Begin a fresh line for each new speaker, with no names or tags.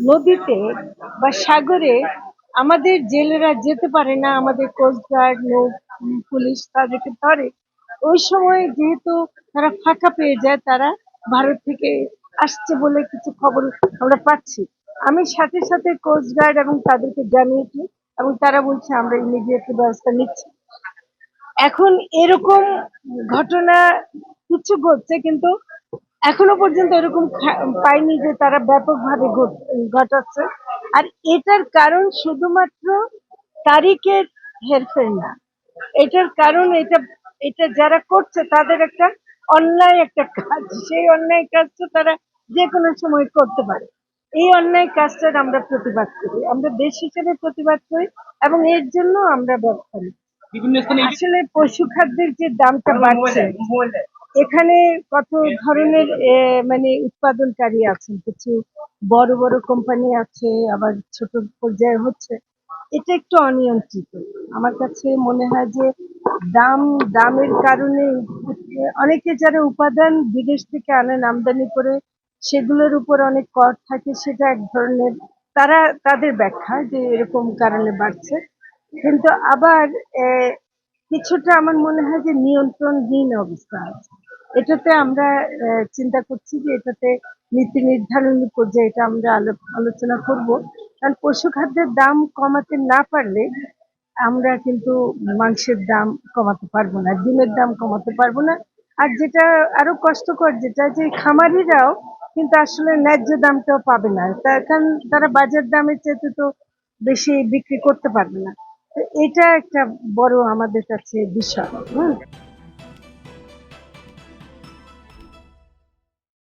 নদীতে বা সাগরে আমাদের জেলেরা যেতে পারে না, আমাদের কোস্টগার্ড নৌ পুলিশ তাদেরকে ধরে। ওই সময় যেহেতু তারা ফাঁকা পেয়ে যায়, তারা ভারত থেকে আসছে বলে কিছু খবর আমরা পাচ্ছি। আমি সাথে সাথে কোস্টগার্ড এবং তাদেরকে জানিয়েছি, এবং তারা বলছে আমরা ইমিডিয়েট ব্যবস্থা নিচ্ছি। এখন এরকম ঘটনা কিছু ঘটছে, কিন্তু এখনো পর্যন্ত এরকম পাইনি যে তারা ব্যাপকভাবে ঘটাচ্ছে। আর এটার কারণ শুধুমাত্র তারিখের হেরফের না, এটার কারণ এটা এটা যারা করছে তাদের একটা অন্যায় একটা কাজ। সেই অন্যায় কাজটা তারা যে কোনো সময় করতে পারে। এই অন্যায় কাজটার আমরা প্রতিবাদ করি, আমরা দেশ হিসেবে প্রতিবাদ করি, এবং এর জন্য আমরা ব্যবস্থা নিই। আসলে পশু খাদ্যের যে দামটা বাড়ছে, এখানে কত ধরনের মানে উৎপাদনকারী আছেন, কিছু বড় বড় কোম্পানি আছে, আবার ছোট পর্যায়ে হচ্ছে। এটা একটু অনিয়ন্ত্রিত। আমার কাছে মনে হয় যে দামের কারণে অনেকে যারা উপাদান বিদেশ থেকে আনেন আমদানি করে, সেগুলোর উপর অনেক কর থাকে, সেটা এক ধরনের তাদের ব্যাখ্যা যে এরকম কারণে বাড়ছে। কিন্তু আবার কিছুটা আমার মনে হয় যে নিয়ন্ত্রণহীন অবস্থা আছে। এটাতে আমরা চিন্তা করছি যে এটাতে নীতি নির্ধারণী পর্যায়ে এটা আমরা আলোচনা করব। কারণ পশু খাদ্যের দাম কমাতে না পারলে আমরা কিন্তু মাংসের দাম কমাতে পারবো না, ডিমের দাম কমাতে পারবো না। আর যেটা আরো কষ্টকর, যেটা যে খামারিরাও কিন্তু আসলে ন্যায্য দামটাও পাবে না, তার কারণ তারা বাজার দামের চেয়ে তো বেশি বিক্রি করতে পারবে না। তো এটা একটা বড় আমাদের কাছে বিষয়।